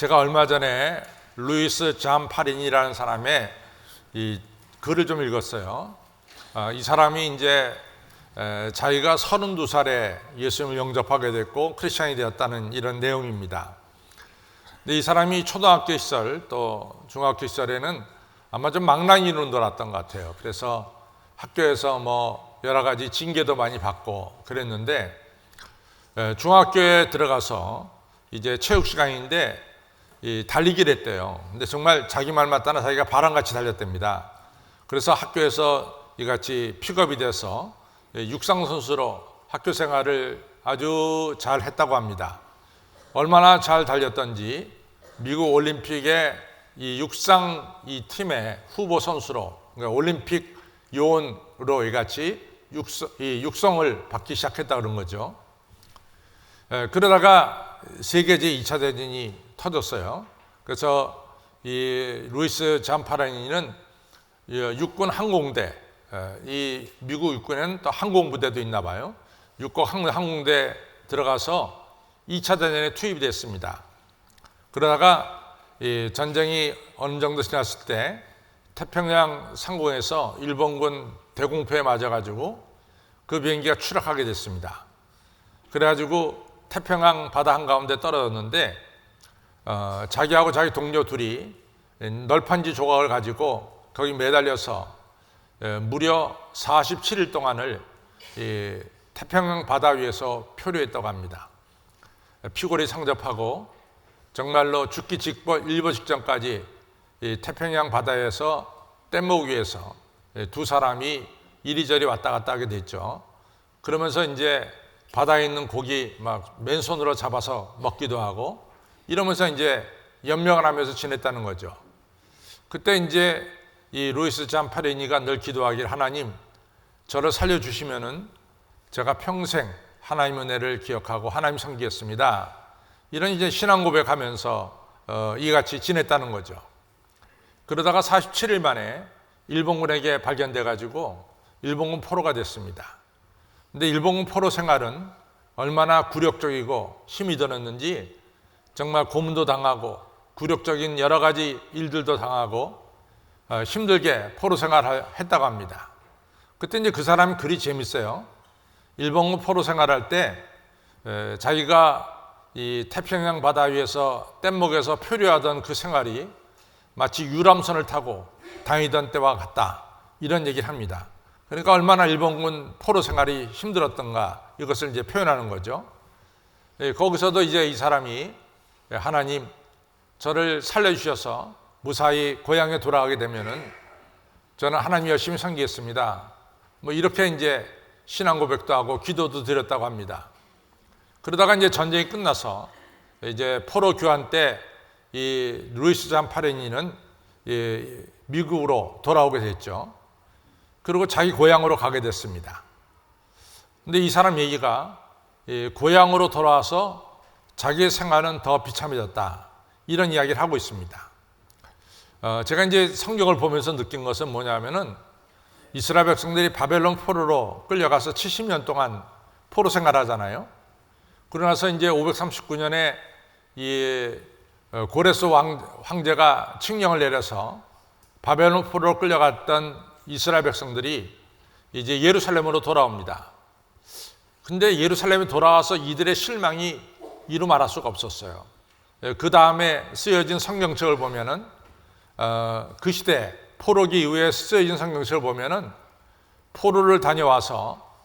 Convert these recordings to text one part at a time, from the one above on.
제가 얼마 전에 루이스 잠파린이라는 사람의 이 글을 좀 읽었어요. 이 사람이 이제 자기가 32살에 예수님을 영접하게 됐고 크리스찬이 되었다는 이런 내용입니다. 근데 이 사람이 초등학교 시절 또 중학교 시절에는 아마 좀 망나니로 놀았던 것 같아요. 그래서 학교에서 뭐 여러 가지 징계도 많이 받고 그랬는데 중학교에 들어가서 이제 체육 시간인데 달리기를 했대요. 근데 정말 자기 말 맞다나 자기가 바람같이 달렸답니다. 그래서 학교에서 이같이 픽업이 돼서 육상 선수로 학교 생활을 아주 잘 했다고 합니다. 얼마나 잘 달렸던지 미국 올림픽의 이 육상 이 팀의 후보 선수로, 그러니까 올림픽 요원으로 이같이 육성을 받기 시작했다 그런 거죠. 그러다가 세계제 2차 대전이 터졌어요. 그래서 이 루이스 잠파린이는 육군 항공대, 이 미국 육군에는 또 항공부대도 있나 봐요. 육군 항공대 들어가서 2차 대전에 투입이 됐습니다. 그러다가 이 전쟁이 어느 정도 지났을 때 태평양 상공에서 일본군 대공포에 맞아가지고 그 비행기가 추락하게 됐습니다. 그래가지고 태평양 바다 한가운데 떨어졌는데 자기하고 자기 동료 둘이 널판지 조각을 가지고 거기 매달려서 무려 47일 동안을 이 태평양 바다 위에서 표류했다고 합니다. 피골이 상접하고 정말로 죽기 일보 직전까지 이 태평양 바다에서 뗏목 위에서 두 사람이 이리저리 왔다 갔다 하게 됐죠. 그러면서 이제 바다에 있는 고기 막 맨손으로 잡아서 먹기도 하고 이러면서 이제 연명을 하면서 지냈다는 거죠. 그때 이제 이 루이스 잠파린이가 늘 기도하길, 하나님 저를 살려주시면은 제가 평생 하나님의 은혜를 기억하고 하나님 섬기겠습니다. 이런 이제 신앙 고백하면서 이같이 지냈다는 거죠. 그러다가 47일 만에 일본군에게 발견돼 가지고 일본군 포로가 됐습니다. 근데 일본군 포로 생활은 얼마나 굴욕적이고 힘이 들었는지 정말 고문도 당하고 굴욕적인 여러 가지 일들도 당하고 힘들게 포로 생활을 했다고 합니다. 그때 이제 그 사람이 글이 재밌어요. 일본군 포로 생활할 때 자기가 이 태평양 바다 위에서 뗏목에서 표류하던 그 생활이 마치 유람선을 타고 다니던 때와 같다, 이런 얘기를 합니다. 그러니까 얼마나 일본군 포로 생활이 힘들었던가 이것을 이제 표현하는 거죠. 거기서도 이제 이 사람이 하나님 저를 살려주셔서 무사히 고향에 돌아가게 되면은 저는 하나님 열심히 섬기겠습니다. 뭐 이렇게 이제 신앙 고백도 하고 기도도 드렸다고 합니다. 그러다가 이제 전쟁이 끝나서 이제 포로 교환 때 이 루이스 잠파린이는 미국으로 돌아오게 됐죠. 그리고 자기 고향으로 가게 됐습니다. 근데 이 사람 얘기가 고향으로 돌아와서 자기의 생활은 더 비참해졌다, 이런 이야기를 하고 있습니다. 제가 이제 성경을 보면서 느낀 것은 뭐냐면은 이스라엘 백성들이 바벨론 포로로 끌려가서 70년 동안 포로 생활하잖아요. 그러고 나서 이제 539년에 이 고레스 황제가 칙령을 내려서 바벨론 포로로 끌려갔던 이스라엘 백성들이 이제 예루살렘으로 돌아옵니다. 근데 예루살렘에 돌아와서 이들의 실망이 이루 말할 수가 없었어요. 그 다음에 쓰여진 성경책을 보면은 그 시대 포로기 이후에 쓰여진 성경책을 보면은 포로를 다녀와서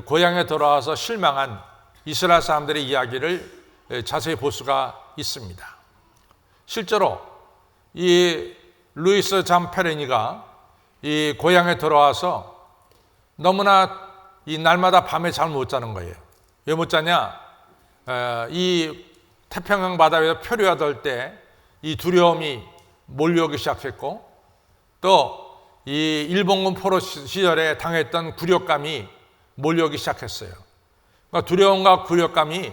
고향에 돌아와서 실망한 이스라엘 사람들의 이야기를 자세히 볼 수가 있습니다. 실제로 이 루이스 잠파린이가 이 고향에 돌아와서 너무나 이 날마다 밤에 잠을 못 자는 거예요. 왜 못 자냐? 이 태평양 바다 위에서 표류하던 때 이 두려움이 몰려오기 시작했고, 또 이 일본군 포로 시절에 당했던 굴욕감이 몰려오기 시작했어요. 그러니까 두려움과 굴욕감이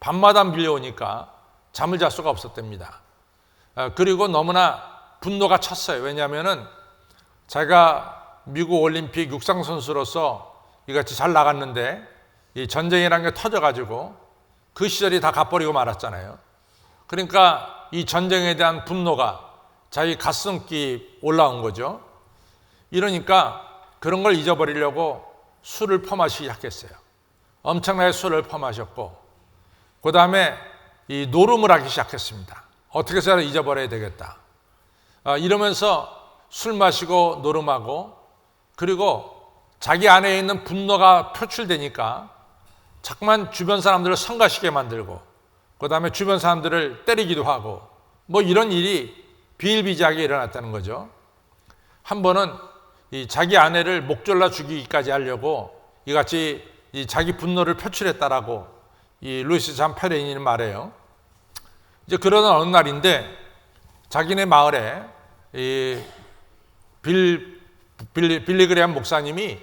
밤마다 밀려오니까 잠을 잘 수가 없었답니다. 그리고 너무나 분노가 찼어요. 왜냐하면은 자기가 미국 올림픽 육상 선수로서 이같이 잘 나갔는데 이 전쟁이라는 게 터져가지고 그 시절이 다 가버리고 말았잖아요. 그러니까 이 전쟁에 대한 분노가 자기 가슴속에 올라온 거죠. 이러니까 그런 걸 잊어버리려고 술을 퍼마시기 시작했어요. 엄청나게 술을 퍼마셨고, 그 다음에 이 노름을 하기 시작했습니다. 어떻게 해서 잊어버려야 되겠다. 이러면서 술 마시고 노름하고, 그리고 자기 안에 있는 분노가 표출되니까 자꾸만 주변 사람들을 성가시게 만들고, 그 다음에 주변 사람들을 때리기도 하고, 뭐 이런 일이 비일비재하게 일어났다는 거죠. 한 번은 이 자기 아내를 목졸라 죽이기까지 하려고 이같이 이 자기 분노를 표출했다라고 이 루이스 잠페레인이 말해요. 이제 그러던 어느 날인데 자기네 마을에 이 빌리그레암 목사님이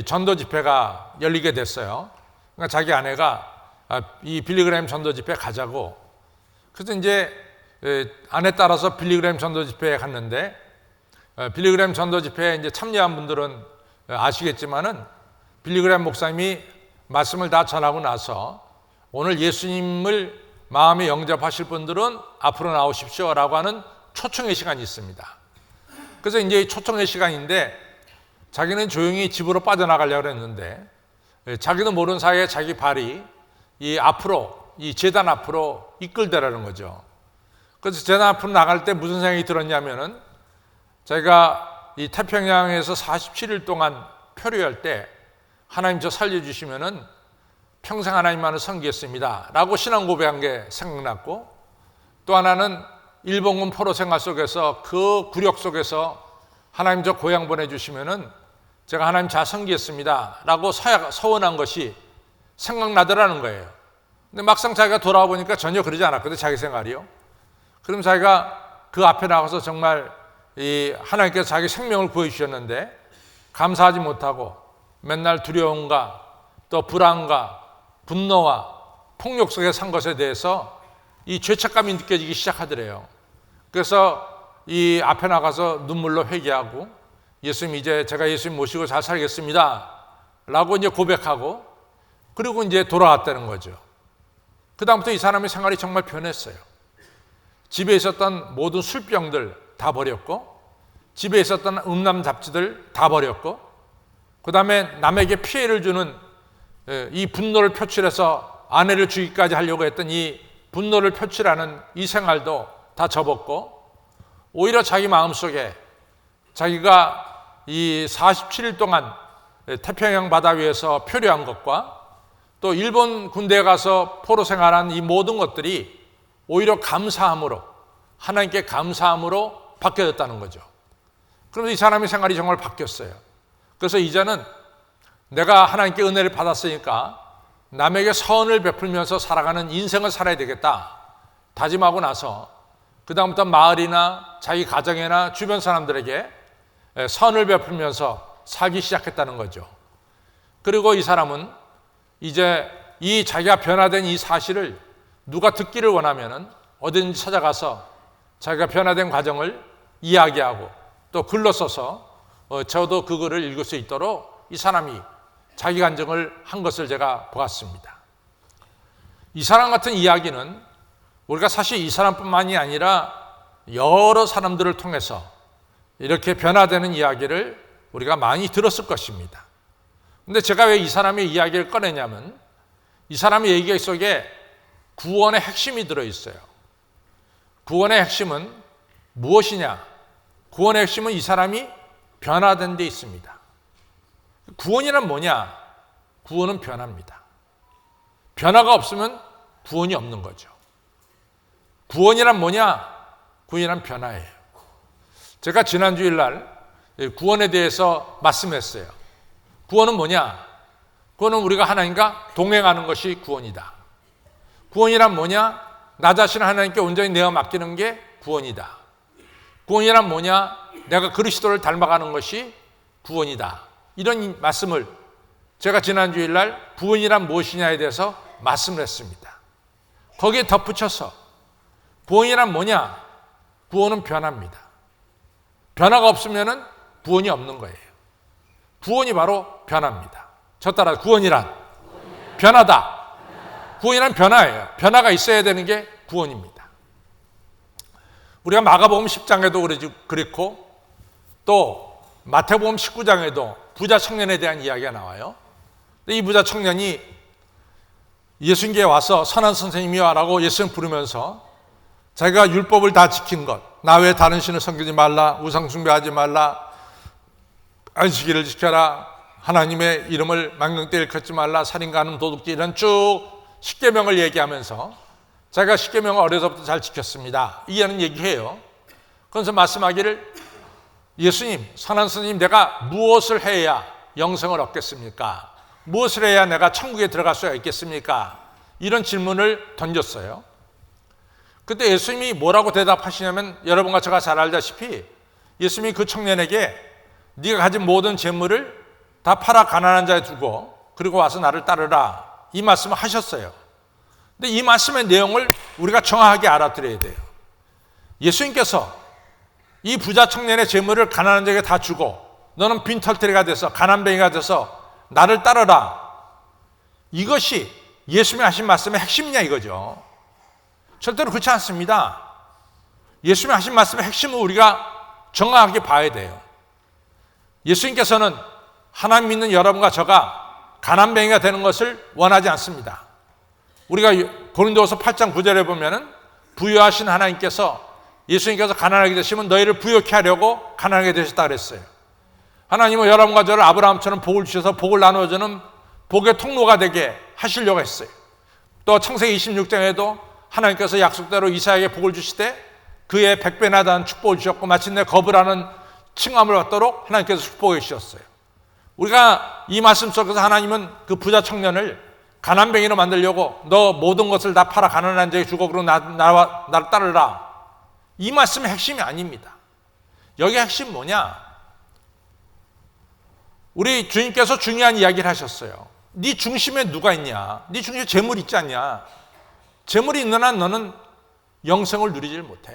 전도 집회가 열리게 됐어요. 그러니까 자기 아내가 이 빌리그레암 전도 집회에 가자고. 그래서 이제 아내 따라서 빌리그레암 전도 집회에 갔는데, 빌리그레암 전도 집회에 이제 참여한 분들은 아시겠지만은 빌리그레암 목사님이 말씀을 다 전하고 나서 오늘 예수님을 마음에 영접하실 분들은 앞으로 나오십시오라고 하는 초청의 시간이 있습니다. 그래서 이제 이 초청의 시간인데 자기는 조용히 집으로 빠져나가려고 했는데 자기도 모르는 사이에 자기 발이 이 앞으로, 이 제단 앞으로 이끌더라는 거죠. 그래서 제단 앞으로 나갈 때 무슨 생각이 들었냐면은, 자기가 이 태평양에서 47일 동안 표류할 때 하나님 저 살려주시면은 평생 하나님만을 섬기겠습니다 라고 신앙 고백한 게 생각났고, 또 하나는 일본군 포로 생활 속에서 그 굴욕 속에서 하나님 저 고향 보내주시면은 제가 하나님 잘 섬기겠습니다 라고 서원한 것이 생각나더라는 거예요. 근데 막상 자기가 돌아와 보니까 전혀 그러지 않았거든요. 자기 생활이요. 그럼 자기가 그 앞에 나가서 정말 이 하나님께서 자기 생명을 구해주셨는데 감사하지 못하고 맨날 두려움과 또 불안과 분노와 폭력 속에 산 것에 대해서 이 죄책감이 느껴지기 시작하더래요. 그래서 이 앞에 나가서 눈물로 회개하고, 예수님 이제 제가 예수님 모시고 잘 살겠습니다 라고 이제 고백하고, 그리고 이제 돌아왔다는 거죠. 그 다음부터 이 사람의 생활이 정말 변했어요. 집에 있었던 모든 술병들 다 버렸고, 집에 있었던 음란 잡지들 다 버렸고, 그 다음에 남에게 피해를 주는 이 분노를 표출해서 아내를 죽이기까지 하려고 했던 이 분노를 표출하는 이 생활도 다 접었고, 오히려 자기 마음속에 자기가 이 47일 동안 태평양 바다 위에서 표류한 것과 또 일본 군대에 가서 포로 생활한 이 모든 것들이 오히려 감사함으로, 하나님께 감사함으로 바뀌어졌다는 거죠. 그러면서 이 사람의 생활이 정말 바뀌었어요. 그래서 이제는 내가 하나님께 은혜를 받았으니까 남에게 선을 베풀면서 살아가는 인생을 살아야 되겠다 다짐하고 나서 그 다음부터 마을이나 자기 가정이나 주변 사람들에게 선을 베풀면서 살기 시작했다는 거죠. 그리고 이 사람은 이제 이 자기가 변화된 이 사실을 누가 듣기를 원하면은 어디든지 찾아가서 자기가 변화된 과정을 이야기하고 또 글로 써서 저도 그 글을 읽을 수 있도록 이 사람이 자기 간증을 한 것을 제가 보았습니다. 이 사람 같은 이야기는 우리가 사실 이 사람뿐만이 아니라 여러 사람들을 통해서 이렇게 변화되는 이야기를 우리가 많이 들었을 것입니다. 근데 제가 왜 이 사람의 이야기를 꺼내냐면 이 사람의 얘기 속에 구원의 핵심이 들어있어요. 구원의 핵심은 무엇이냐? 구원의 핵심은 이 사람이 변화된 데 있습니다. 구원이란 뭐냐? 구원은 변화입니다. 변화가 없으면 구원이 없는 거죠. 구원이란 뭐냐? 구원이란 변화예요. 제가 지난 주일날 구원에 대해서 말씀했어요. 구원은 뭐냐? 구원은 우리가 하나님과 동행하는 것이 구원이다. 구원이란 뭐냐? 나 자신을 하나님께 온전히 내어 맡기는 게 구원이다. 구원이란 뭐냐? 내가 그리스도를 닮아가는 것이 구원이다. 이런 말씀을 제가 지난 주일날 구원이란 무엇이냐에 대해서 말씀을 했습니다. 거기에 덧붙여서 구원이란 뭐냐? 구원은 변화입니다. 변화가 없으면 구원이 없는 거예요. 구원이 바로 변화입니다. 저 따라 구원이란 변화다. 구원이란 변화예요. 변화가 있어야 되는 게 구원입니다. 우리가 마가복음 10장에도 그렇고 또 마태복음 19장에도 부자 청년에 대한 이야기가 나와요. 이 부자 청년이 예수님께 와서 선한 선생님이여 라고 예수님 부르면서 자기가 율법을 다 지킨 것, 나 외에 다른 신을 섬기지 말라, 우상 숭배하지 말라, 안식일을 지켜라, 하나님의 이름을 망령되이 일컫지 말라, 살인과 하는 도둑질, 이런 쭉 십계명을 얘기하면서 자기가 십계명을 어려서부터 잘 지켰습니다, 이하는 얘기해요. 그래서 말씀하기를, 예수님, 선한 선생님, 내가 무엇을 해야 영생을 얻겠습니까? 무엇을 해야 내가 천국에 들어갈 수가 있겠습니까? 이런 질문을 던졌어요. 그때 예수님이 뭐라고 대답하시냐면, 여러분과 제가 잘 알다시피 예수님이 그 청년에게 네가 가진 모든 재물을 다 팔아 가난한 자에 주고 그리고 와서 나를 따르라, 이 말씀을 하셨어요. 근데 이 말씀의 내용을 우리가 정확하게 알아들어야 돼요. 예수님께서 이 부자 청년의 재물을 가난한 자에게 다 주고 너는 빈털터리가 돼서 가난뱅이가 돼서 나를 따르라, 이것이 예수님이 하신 말씀의 핵심이냐 이거죠. 절대로 그렇지 않습니다. 예수님이 하신 말씀의 핵심을 우리가 정확하게 봐야 돼요. 예수님께서는 하나님 믿는 여러분과 저가 가난뱅이가 되는 것을 원하지 않습니다. 우리가 고린도후서 8장 9절에 보면은 부유하신 하나님께서 예수님께서 가난하게 되시면 너희를 부유케 하려고 가난하게 되셨다 그랬어요. 하나님은 여러분과 저를 아브라함처럼 복을 주셔서 복을 나누어주는 복의 통로가 되게 하시려고 했어요. 또 창세기 26장에도 하나님께서 약속대로 이삭에게 복을 주시되 그의 100배나 다한 축복을 주셨고 마침내 거부라는 칭함을 받도록 하나님께서 축복해 주셨어요. 우리가 이 말씀 속에서 하나님은 그 부자 청년을 가난뱅이로 만들려고 너 모든 것을 다 팔아 가난한 자에게 주고 그러고 나를 따르라, 이 말씀의 핵심이 아닙니다. 여기 핵심 뭐냐? 우리 주님께서 중요한 이야기를 하셨어요. 네 중심에 누가 있냐? 네 중심에 재물이 있지 않냐? 재물이 있는 한 너는 영생을 누리질 못해.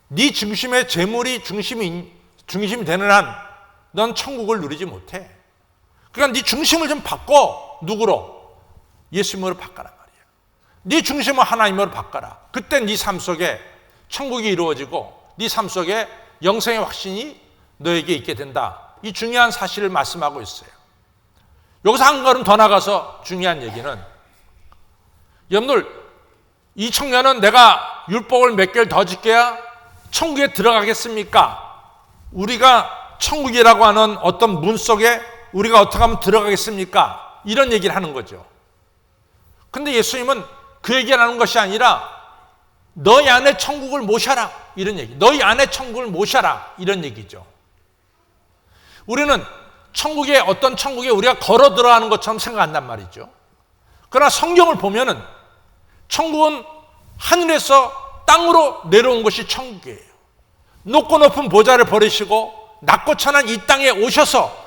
네 중심에 재물이 중심이 되는 한 넌 천국을 누리지 못해. 그러니까 네 중심을 좀 바꿔. 누구로? 예수님으로 바꿔란 말이야. 네 중심을 하나님으로 바꿔라. 그때 네 삶 속에 천국이 이루어지고 네 삶 속에 영생의 확신이 너에게 있게 된다. 이 중요한 사실을 말씀하고 있어요. 여기서 한 걸음 더 나가서 중요한 얘기는, 여러분들, 이 청년은 내가 율법을 몇 개를 더 지켜야 천국에 들어가겠습니까? 우리가 천국이라고 하는 어떤 문 속에 우리가 어떻게 하면 들어가겠습니까? 이런 얘기를 하는 거죠. 근데 예수님은 그 얘기를 하는 것이 아니라 너희 안에 천국을 모셔라, 이런 얘기. 너희 안에 천국을 모셔라, 이런 얘기죠. 우리는 천국에, 어떤 천국에 우리가 걸어 들어가는 것처럼 생각한단 말이죠. 그러나 성경을 보면은 천국은 하늘에서 땅으로 내려온 것이 천국이에요. 높고 높은 보좌를 버리시고 낮고 천한 이 땅에 오셔서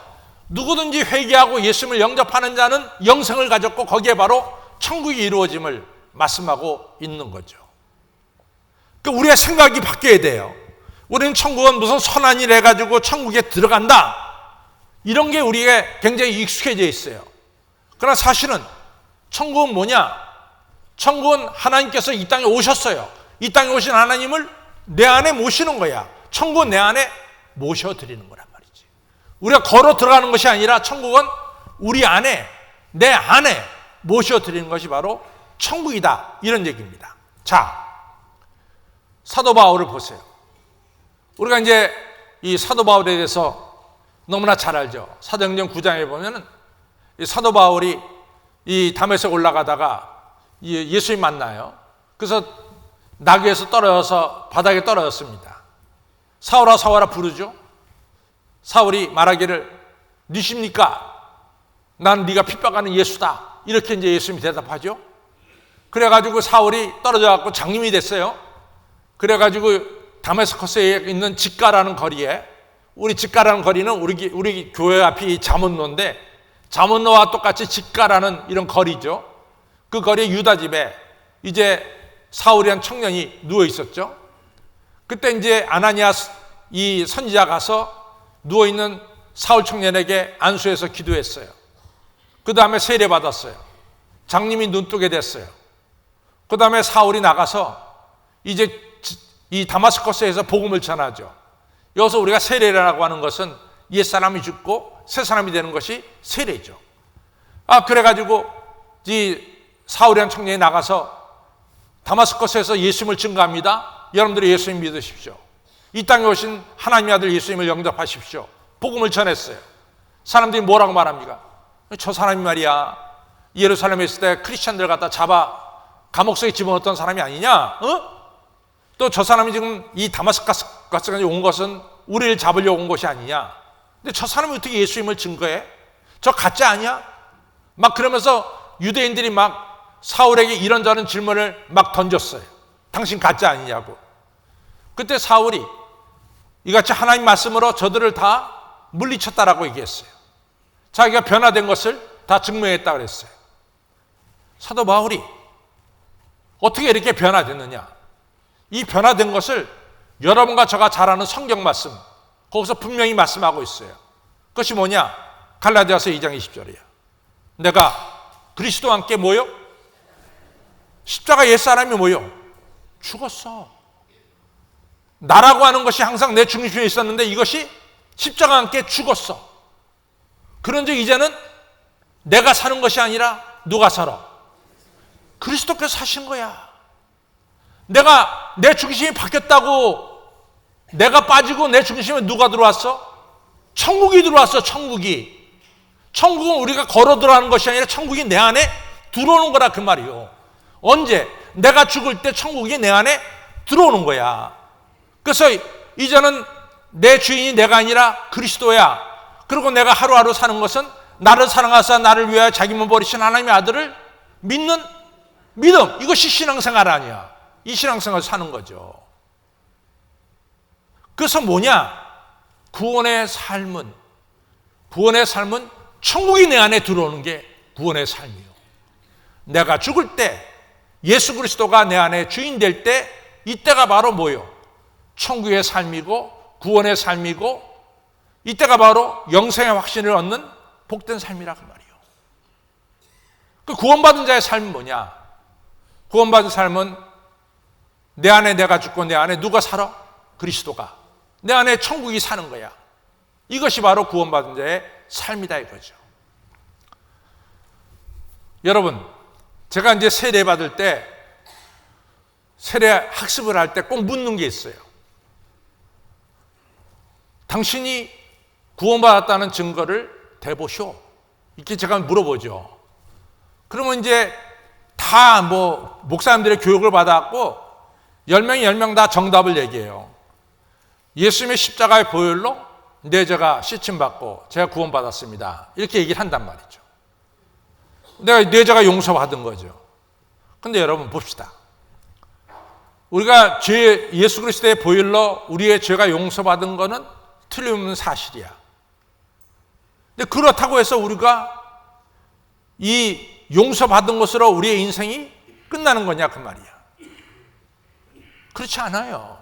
누구든지 회개하고 예수님을 영접하는 자는 영생을 가졌고 거기에 바로 천국이 이루어짐을 말씀하고 있는 거죠. 그러니까 우리의 생각이 바뀌어야 돼요. 우리는 천국은 무슨 선한 일 해가지고 천국에 들어간다, 이런 게 우리에게 굉장히 익숙해져 있어요. 그러나 사실은 천국은 뭐냐? 천국은 하나님께서 이 땅에 오셨어요. 이 땅에 오신 하나님을 내 안에 모시는 거야. 천국은 내 안에 모셔드리는 거란 말이지. 우리가 걸어 들어가는 것이 아니라 천국은 우리 안에, 내 안에 모셔드리는 것이 바로 천국이다, 이런 얘기입니다. 자, 사도 바울을 보세요. 우리가 이제 이 사도 바울에 대해서 너무나 잘 알죠. 사도행전 9장에 보면은 이 사도 바울이 이 다메섹 올라가다가 예수님 만나요. 그래서 나귀에서 떨어져서 바닥에 떨어졌습니다. 사울아 사울아 부르죠. 사울이 말하기를 니십니까? 난 네가 핍박하는 예수다, 이렇게 이제 예수님이 대답하죠. 그래가지고 사울이 떨어져갖고 장님이 됐어요. 그래가지고 다메스커스에 있는 직가라는 거리에, 우리 직가라는 거리는 우리 교회 앞이 자문로인데 자문로와 똑같이 직가라는 이런 거리죠. 그 거리에 유다 집에 이제 사울이란 청년이 누워 있었죠. 그때 이제 아나니아 이 선지자 가서 누워 있는 사울 청년에게 안수해서 기도했어요. 그 다음에 세례 받았어요. 장님이 눈뜨게 됐어요. 그 다음에 사울이 나가서 이제 이 다마스커스에서 복음을 전하죠. 여기서 우리가 세례라고 하는 것은 옛사람이 죽고 새 사람이 되는 것이 세례죠. 그래가지고 이 사울이라는 청년이 나가서 다마스커스에서 예수님을 증거합니다. 여러분들이 예수님 믿으십시오. 이 땅에 오신 하나님의 아들 예수님을 영접하십시오. 복음을 전했어요. 사람들이 뭐라고 말합니까? 저 사람이 말이야, 예루살렘에 있을 때 크리스찬들 갖다 잡아 감옥 속에 집어넣었던 사람이 아니냐? 또 저 사람이 지금 이 다마스커스까지 온 것은 우리를 잡으려고 온 것이 아니냐? 근데 저 사람이 어떻게 예수님을 증거해? 저 가짜 아니야? 막 그러면서 유대인들이 막 사울에게 이런저런 질문을 막 던졌어요. 당신 가짜 아니냐고. 그때 사울이 이같이 하나님 말씀으로 저들을 다 물리쳤다라고 얘기했어요. 자기가 변화된 것을 다 증명했다고 그랬어요. 사도 바울이 어떻게 이렇게 변화됐느냐? 이 변화된 것을 여러분과 저가 잘 아는 성경 말씀, 거기서 분명히 말씀하고 있어요. 그것이 뭐냐? 갈라디아서 2장 20절이야. 내가 그리스도와 함께 뭐요? 십자가 옛사람이 뭐요? 죽었어. 나라고 하는 것이 항상 내 중심에 있었는데 이것이 십자가와 함께 죽었어. 그런즉 이제는 내가 사는 것이 아니라 누가 살아? 그리스도께서 사신 거야. 내가 내 중심이 바뀌었다고 내가 빠지고 내 중심에 누가 들어왔어? 천국이 들어왔어. 천국은 우리가 걸어 들어가는 것이 아니라 천국이 내 안에 들어오는 거라 그 말이요. 언제? 내가 죽을 때 천국이 내 안에 들어오는 거야. 그래서 이제는 내 주인이 내가 아니라 그리스도야. 그리고 내가 하루하루 사는 것은 나를 사랑하사 나를 위하여 자기 몸 버리신 하나님의 아들을 믿는 믿음. 이것이 신앙생활 아니야. 이 신앙생활을 사는 거죠. 그래서 뭐냐? 구원의 삶은 천국이 내 안에 들어오는 게 구원의 삶이요. 내가 죽을 때 예수 그리스도가 내 안에 주인 될 때 이때가 바로 뭐요? 천국의 삶이고 구원의 삶이고 이때가 바로 영생의 확신을 얻는 복된 삶이라 그 말이에요. 그 구원받은 자의 삶은 뭐냐? 구원받은 삶은 내 안에 내가 죽고 내 안에 누가 살아? 그리스도가. 내 안에 천국이 사는 거야. 이것이 바로 구원받은 자의 삶이다 이거죠. 여러분, 제가 이제 세례 받을 때 세례 학습을 할 때 꼭 묻는 게 있어요. 당신이 구원받았다는 증거를 대보시오. 이렇게 제가 물어보죠. 그러면 이제 다 목사님들의 교육을 받았고 10명이 10명 다 정답을 얘기해요. 예수님의 십자가의 보혈로 내 죄가 씻임받고 제가 구원받았습니다. 이렇게 얘기를 한단 말이죠. 내가 내 죄가 용서받은 거죠. 근데 여러분 봅시다. 우리가 예수 그리스도의 보혈로 우리의 죄가 용서받은 거는 틀림없는 사실이야. 근데 그렇다고 해서 우리가 이 용서받은 것으로 우리의 인생이 끝나는 거냐 그 말이야. 그렇지 않아요.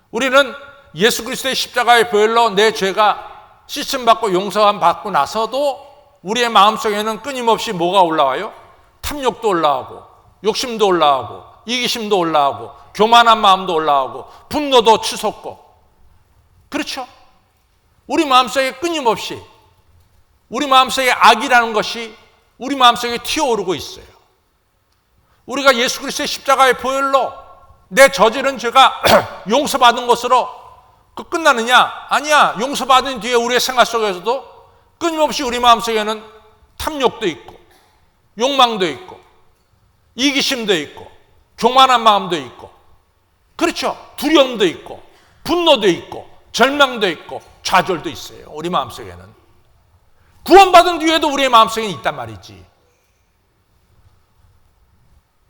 우리는 예수 그리스도의 십자가의 보혈로 내 죄가 씻음받고 용서받고 나서도 우리의 마음속에는 끊임없이 뭐가 올라와요? 탐욕도 올라오고 욕심도 올라오고 이기심도 올라오고 교만한 마음도 올라오고 분노도 치솟고. 그렇죠? 우리 마음속에 끊임없이 우리 마음속에 악이라는 것이 우리 마음속에 튀어오르고 있어요. 우리가 예수 그리스도의 십자가의 보혈로 내 저지른 죄가 용서받은 것으로 그 끝나느냐? 아니야. 용서받은 뒤에 우리의 생활 속에서도 끊임없이 우리 마음속에는 탐욕도 있고 욕망도 있고 이기심도 있고 교만한 마음도 있고, 그렇죠? 두려움도 있고 분노도 있고 절망도 있고 좌절도 있어요. 우리 마음속에는. 구원받은 뒤에도 우리의 마음속에는 있단 말이지.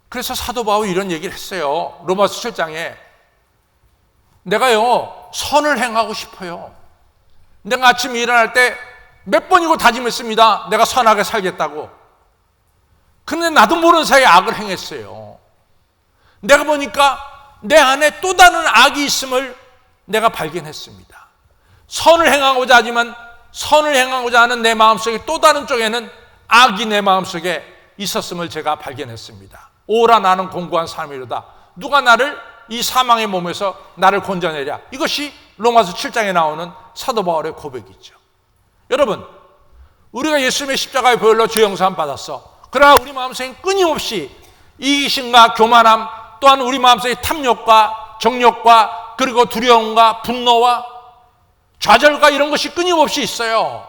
그래서 사도 바울이 이런 얘기를 했어요. 로마서 7장에 내가요 선을 행하고 싶어요. 내가 아침에 일어날 때 몇 번이고 다짐했습니다. 내가 선하게 살겠다고. 근데 나도 모르는 사이에 악을 행했어요. 내가 보니까 내 안에 또 다른 악이 있음을 내가 발견했습니다. 선을 행하고자 하지만 선을 행하고자 하는 내 마음속에 또 다른 쪽에는 악이 내 마음속에 있었음을 제가 발견했습니다. 오라 나는 공고한 사람이로다. 누가 나를 이 사망의 몸에서 나를 건져내랴. 이것이 로마서 7장에 나오는 사도 바울의 고백이죠. 여러분, 우리가 예수님의 십자가의 보혈로 죄 용서함 받았어. 그러나 우리 마음속에 끊임없이 이기심과 교만함, 또한 우리 마음속에 탐욕과 정욕과 그리고 두려움과 분노와 좌절과 이런 것이 끊임없이 있어요.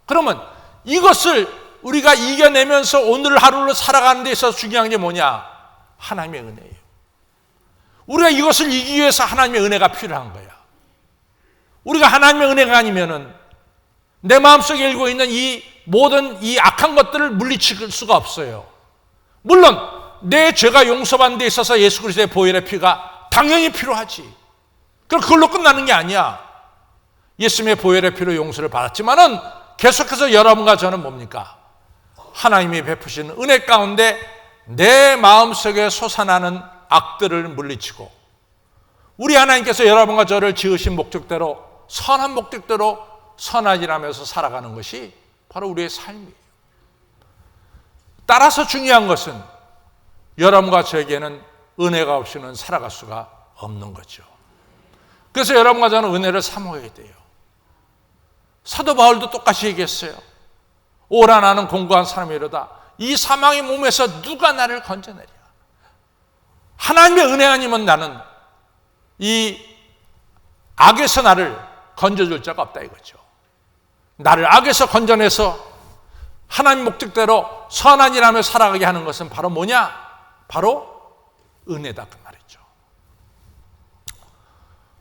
그러면 이것을 우리가 이겨내면서 오늘 하루를 살아가는 데 있어서 중요한 게 뭐냐? 하나님의 은혜예요. 우리가 이것을 이기기 위해서 하나님의 은혜가 필요한 거야. 우리가 하나님의 은혜가 아니면은 내 마음속에 일고 있는 이 모든 이 악한 것들을 물리칠 수가 없어요. 물론 내 죄가 용서받는 데 있어서 예수 그리스도의 보혈의 피가 당연히 필요하지. 그럼 그걸로 끝나는 게 아니야. 예수님의 보혈의 피로 용서를 받았지만은 계속해서 여러분과 저는 뭡니까? 하나님이 베푸신 은혜 가운데 내 마음속에 솟아나는 악들을 물리치고 우리 하나님께서 여러분과 저를 지으신 목적대로 선한 목적대로 선한 일하면서 살아가는 것이 바로 우리의 삶이에요. 따라서 중요한 것은 여러분과 저에게는 은혜가 없이는 살아갈 수가 없는 거죠. 그래서 여러분과 저는 은혜를 사모해야 돼요. 사도 바울도 똑같이 얘기했어요. 오라 나는 공고한 사람이로다. 이 사망의 몸에서 누가 나를 건져내랴. 하나님의 은혜 아니면 나는 이 악에서 나를 건져줄 자가 없다 이거죠. 나를 악에서 건져내서 하나님 목적대로 선한 일하며 살아가게 하는 것은 바로 뭐냐? 바로 은혜다 그 말이죠.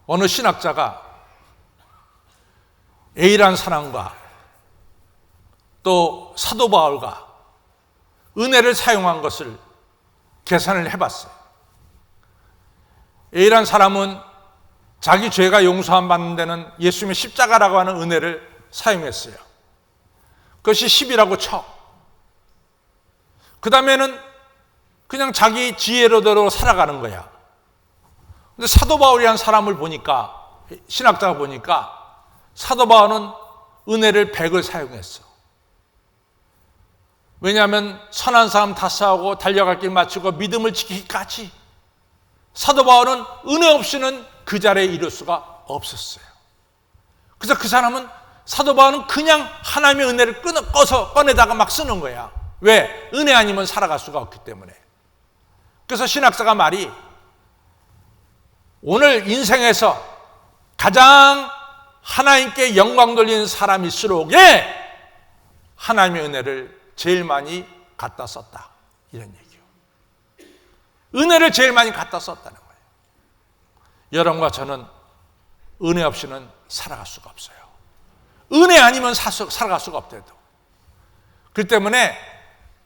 어느 신학자가 A라는 사람과 또 사도 바울과 은혜를 사용한 것을 계산을 해봤어요. A라는 사람은 자기 죄가 용서함 받는 데는 예수님의 십자가라고 하는 은혜를 사용했어요. 그것이 10이라고 쳐. 그 다음에는 그냥 자기 지혜로대로 살아가는 거야. 근데 사도 바울이라는 사람을 보니까, 신학자가 보니까 사도 바울은 은혜를 100을 사용했어. 왜냐하면 선한 사람 다스하고 달려갈 길 마치고 믿음을 지키기까지 사도 바울은 은혜 없이는 그 자리에 이룰 수가 없었어요. 그래서 그 사람은 사도 바울은 그냥 하나님의 은혜를 꺼내다가 막 쓰는 거야. 왜? 은혜 아니면 살아갈 수가 없기 때문에. 그래서 신학자가 말이 오늘 인생에서 가장 하나님께 영광 돌리는 사람일수록 하나님의 은혜를 제일 많이 갖다 썼다. 이런 얘기요. 은혜를 제일 많이 갖다 썼다는 거예요. 여러분과 저는 은혜 없이는 살아갈 수가 없어요. 은혜 아니면 살아갈 수가 없대도. 그렇기 때문에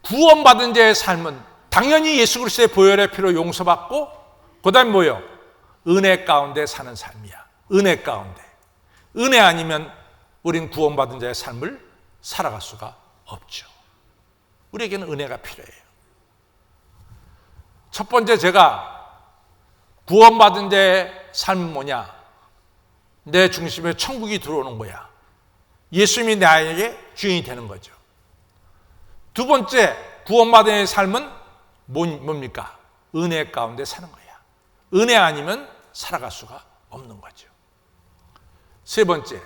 구원받은 자의 삶은 당연히 예수 그리스도의 보혈의 피로 용서받고 그 다음에 뭐예요? 은혜 가운데 사는 삶이야. 은혜 가운데. 은혜 아니면 우린 구원받은 자의 삶을 살아갈 수가 없죠. 우리에게는 은혜가 필요해요. 첫 번째 제가 구원받은 자의 삶은 뭐냐? 내 중심에 천국이 들어오는 거야. 예수님이 나에게 주인이 되는 거죠. 두 번째 구원받은 자의 삶은 뭡니까? 은혜 가운데 사는 거야. 은혜 아니면 살아갈 수가 없는 거죠. 세 번째,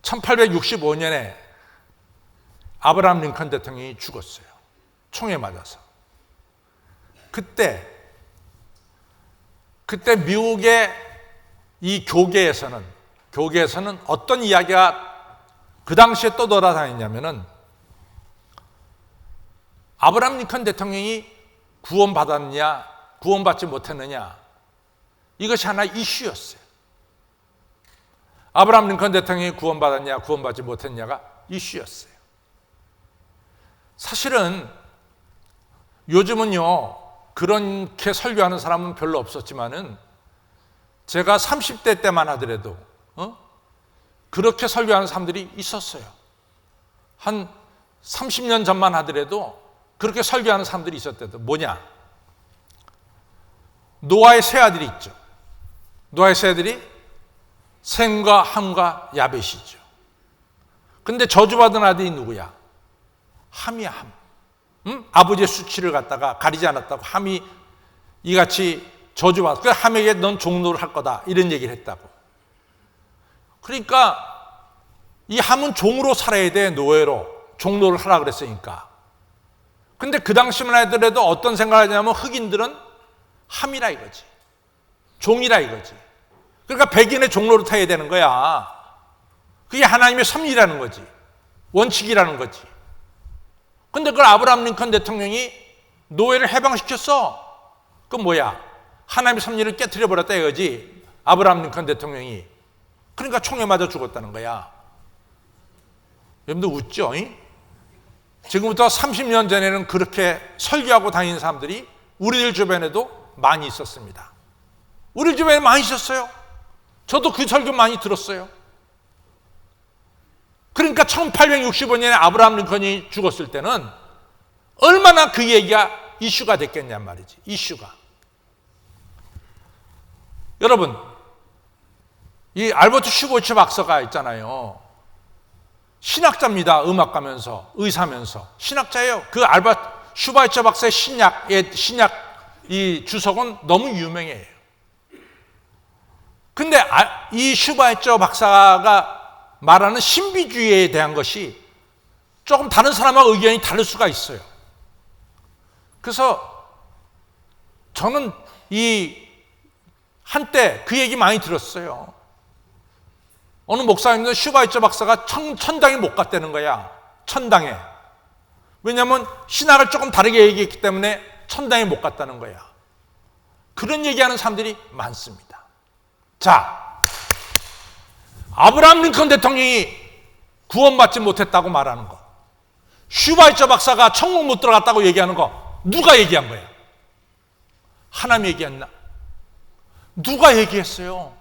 1865년에 아브라함 링컨 대통령이 죽었어요. 총에 맞아서. 그때 미국의 이 교계에서는 어떤 이야기가 그 당시에 또 돌아다녔냐면은 아브라함 링컨 대통령이 구원받았느냐, 구원받지 못했느냐, 이것이 하나의 이슈였어요. 아브라함 링컨 대통령이 구원받았냐, 구원받지 못했냐가 이슈였어요. 사실은 요즘은요, 그렇게 설교하는 사람은 별로 없었지만은 제가 30대 때만 하더라도 그렇게 설교하는 사람들이 있었어요. 한 30년 전만 하더라도 그렇게 설교하는 사람들이 있었대도. 뭐냐? 노아의 세 아들이 있죠. 노아의 세 아들이 셈과 함과 야벳이죠. 근데 저주받은 아들이 누구야? 함이야, 함. 아버지의 수치를 갖다가 가리지 않았다고 함이 이같이 저주받았고, 그 함에게 넌 종노를 할 거다, 이런 얘기를 했다고. 그러니까 이 함은 종으로 살아야 돼. 노예로 종노를 하라 그랬으니까. 근데 그 당시만 하더라도 어떤 생각을 하냐면 흑인들은 함이라 이거지, 종이라 이거지. 그러니까 백인의 종로를 타야 되는 거야. 그게 하나님의 섭리라는 거지, 원칙이라는 거지. 근데 그걸 아브라함 링컨 대통령이 노예를 해방시켰어. 그건 뭐야? 하나님의 섭리를 깨트려 버렸다 이거지, 아브라함 링컨 대통령이. 그러니까 총에 맞아 죽었다는 거야. 여러분들 웃죠? 지금부터 30년 전에는 그렇게 설교하고 다니는 사람들이 우리들 주변에도 많이 있었습니다. 우리 주변에 많이 있었어요. 저도 그 설교 많이 들었어요. 그러니까 1865년에 아브라함 링컨이 죽었을 때는 얼마나 그 얘기가 이슈가 됐겠냔 말이지, 이슈가. 여러분, 이 알버트 슈보이처 박사가 있잖아요. 신학자입니다. 음악가면서 의사면서 신학자예요. 그 알버트 슈바이처 박사의 신약 이 주석은 너무 유명해요. 근데 이 슈바이처 박사가 말하는 신비주의에 대한 것이 조금 다른 사람하고 의견이 다를 수가 있어요. 그래서 저는 이 한때 그 얘기 많이 들었어요. 어느 목사님은 슈바이처 박사가 천당에 못 갔다는 거야. 천당에. 왜냐하면 신학을 조금 다르게 얘기했기 때문에 천당에 못 갔다는 거야. 그런 얘기하는 사람들이 많습니다. 자, 아브라함 링컨 대통령이 구원받지 못했다고 말하는 거, 슈바이처 박사가 천국 못 들어갔다고 얘기하는 거, 누가 얘기한 거야? 하나님이 얘기했나? 누가 얘기했어요?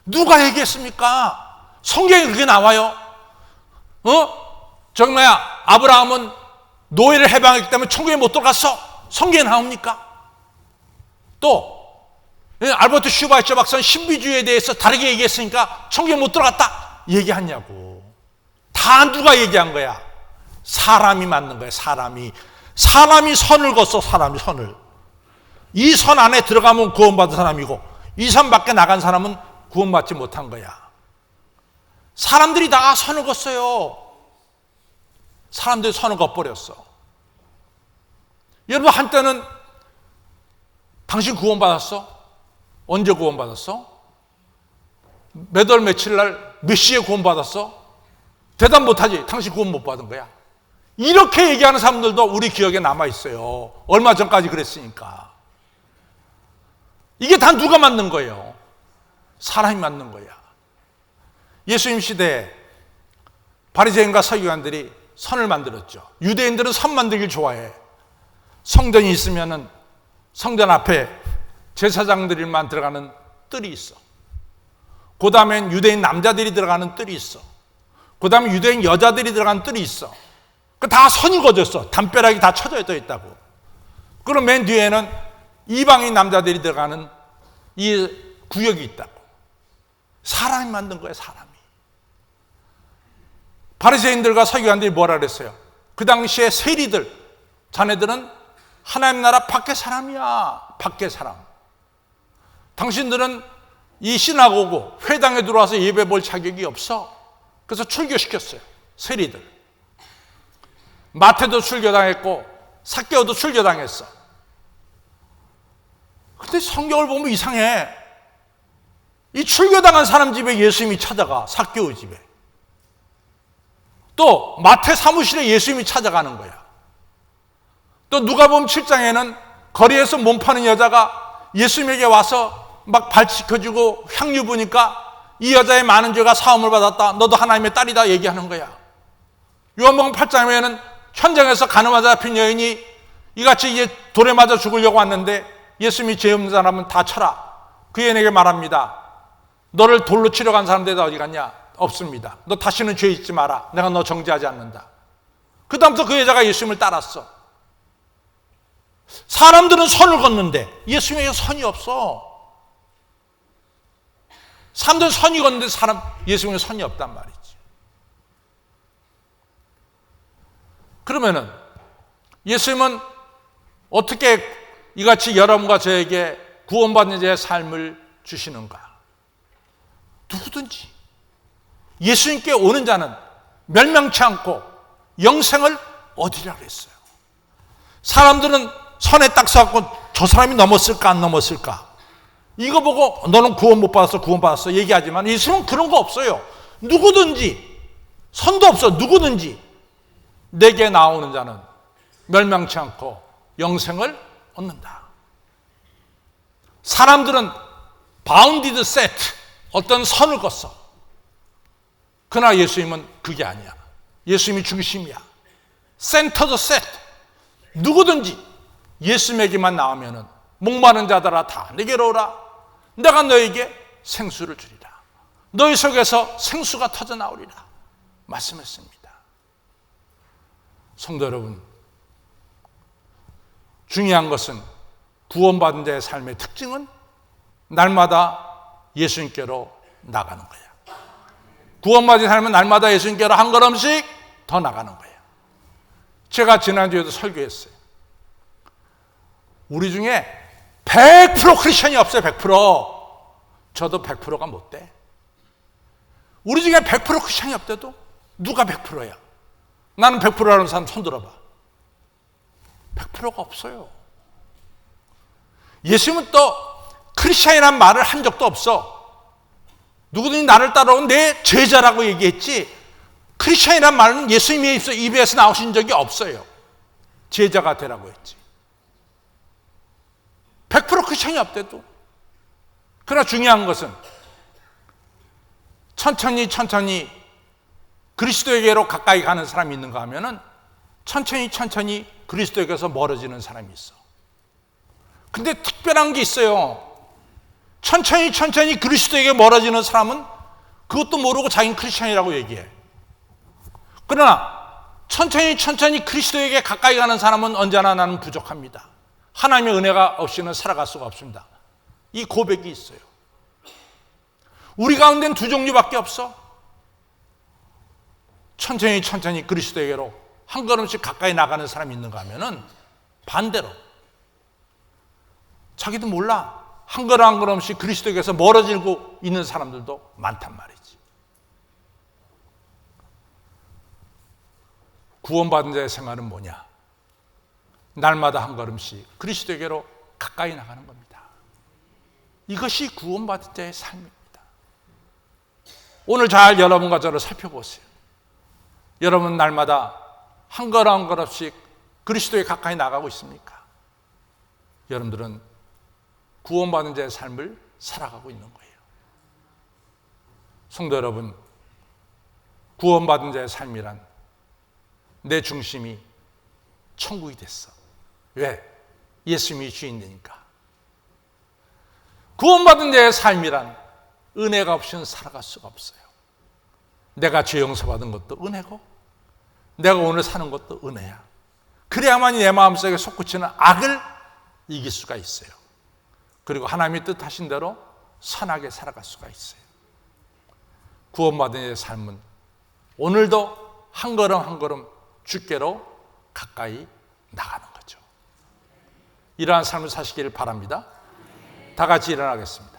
누가 얘기했습니까? 성경에 그게 나와요? 저기 뭐야, 아브라함은 노예를 해방했기 때문에 천국에 못 들어갔어. 성경에 나옵니까? 또 알버트 슈바이처 박사는 신비주의에 대해서 다르게 얘기했으니까 천국에 못 들어갔다 얘기하냐고. 다 누가 얘기한 거야? 사람이 맞는 거야. 사람이 선을 걷어. 사람이 선을, 이 선 안에 들어가면 구원받은 사람이고, 이 선 밖에 나간 사람은 구원받지 못한 거야. 사람들이 다 선을 걷어요. 사람들이 선을 걷어버렸어. 여러분, 한때는 당신 구원받았어? 언제 구원받았어? 몇 월 며칠 날 몇 시에 구원받았어? 대답 못하지. 당신 구원 못 받은 거야. 이렇게 얘기하는 사람들도 우리 기억에 남아있어요. 얼마 전까지 그랬으니까. 이게 다 누가 만든 거예요? 사람이 만든 거야. 예수님 시대에 바리새인과 서기관들이 선을 만들었죠. 유대인들은 선 만들길 좋아해. 성전이 있으면은 성전 앞에 제사장들만 들어가는 뜰이 있어. 그 다음엔 유대인 남자들이 들어가는 뜰이 있어. 그 다음에 유대인 여자들이 들어가는 뜰이 있어. 그 다 선이 거졌어. 담벼락이 다 쳐져 있다고. 그럼 맨 뒤에는 이방인 남자들이 들어가는 이 구역이 있다고. 사람이 만든 거예요, 사람이. 바리새인들과 서기관들이 뭐라 그랬어요? 그 당시에 세리들, 자네들은 하나님 나라 밖의 사람이야. 밖의 사람. 당신들은 이 시나고그 회당에 들어와서 예배 볼 자격이 없어. 그래서 출교시켰어요, 세리들. 마태도 출교당했고 삭개오도 출교당했어. 근데 성경을 보면 이상해. 이 출교당한 사람 집에 예수님이 찾아가. 삭개오 집에. 또 마태 사무실에 예수님이 찾아가는 거야. 또 누가복음 7장에는 거리에서 몸 파는 여자가 예수님에게 와서 막 발치켜주고 향유 부니까 이 여자의 많은 죄가 사함을 받았다. 너도 하나님의 딸이다 얘기하는 거야. 요한복음 8장에는 현장에서 가늠하다 잡힌 여인이 이같이 이제 돌에 맞아 죽으려고 왔는데 예수님이 죄 없는 사람은 다 쳐라. 그 여인에게 말합니다. 너를 돌로 치러 간 사람들 어디 갔냐? 없습니다. 너 다시는 죄 짓지 마라. 내가 너 정죄하지 않는다. 그 다음부터 그 여자가 예수님을 따랐어. 사람들은 선을 걷는데 예수님에게 선이 없어. 사람들은 선이 걷는데 예수님에게 선이 없단 말이지. 그러면은 예수님은 어떻게 이같이 여러분과 저에게 구원받는 자의 삶을 주시는가? 누구든지 예수님께 오는 자는 멸망치 않고 영생을 얻으리라 그랬어요. 사람들은 선에 딱 서갖고 저 사람이 넘었을까 안 넘었을까 이거 보고 너는 구원 못 받았어 구원 받았어 얘기하지만 예수님은 그런 거 없어요. 누구든지 선도 없어. 누구든지 내게 나오는 자는 멸망치 않고 영생을 얻는다. 사람들은 바운디드 세트 어떤 선을 걷어. 그러나 예수님은 그게 아니야. 예수님이 중심이야. 센터드 세트. 누구든지 예수님에게만 나오면은 목마른 자들아 다 내게로 오라. 내가 너에게 생수를 주리라. 너희 속에서 생수가 터져 나오리라 말씀했습니다. 성도 여러분, 중요한 것은 구원받은 자의 삶의 특징은 날마다 예수님께로 나가는 거야. 구원받은 삶은 날마다 예수님께로 한 걸음씩 더 나가는 거야. 제가 지난주에도 설교했어요. 우리 중에 100% 크리스천이 없어요. 100%. 저도 100%가 못 돼. 우리 중에 100% 크리스천이 없대도 누가 100%야? 나는 100%라는 사람 손 들어봐. 100%가 없어요. 예수님은 또 크리스천이라는 말을 한 적도 없어. 누구든지 나를 따라온 내 제자라고 얘기했지 크리스천이라는 말은 예수님의 입에서 나오신 적이 없어요. 제자가 되라고 했지. 100% 크리스천이 없대도. 그러나 중요한 것은 천천히 그리스도에게로 가까이 가는 사람이 있는가 하면은 천천히 그리스도에게서 멀어지는 사람이 있어. 근데 특별한 게 있어요. 천천히 그리스도에게 멀어지는 사람은 그것도 모르고 자기는 크리스천이라고 얘기해. 그러나 천천히 그리스도에게 가까이 가는 사람은 언제나 나는 부족합니다. 하나님의 은혜가 없이는 살아갈 수가 없습니다. 이 고백이 있어요. 우리 가운데는 두 종류밖에 없어. 천천히 그리스도에게로 한 걸음씩 가까이 나가는 사람이 있는가 하면은 반대로 자기도 몰라. 한 걸음씩 그리스도에게서 멀어지고 있는 사람들도 많단 말이지. 구원받은 자의 생활은 뭐냐? 날마다 한 걸음씩 그리스도에게로 가까이 나가는 겁니다. 이것이 구원받은 자의 삶입니다. 오늘 잘 여러분과 저를 살펴보세요. 여러분 날마다 한 걸음씩 그리스도에 가까이 나가고 있습니까? 여러분들은 구원받은 자의 삶을 살아가고 있는 거예요. 성도 여러분, 구원받은 자의 삶이란 내 중심이 천국이 됐어. 왜? 예수님이 주인이니까. 구원받은 자의 삶이란 은혜가 없이는 살아갈 수가 없어요. 내가 죄 용서받은 것도 은혜고 내가 오늘 사는 것도 은혜야. 그래야만이 내 마음속에 솟구치는 악을 이길 수가 있어요. 그리고 하나님이 뜻하신 대로 선하게 살아갈 수가 있어요. 구원받은 자의 삶은 오늘도 한 걸음 주께로 가까이 나가는 거죠. 이러한 삶을 사시기를 바랍니다. 다 같이 일어나겠습니다.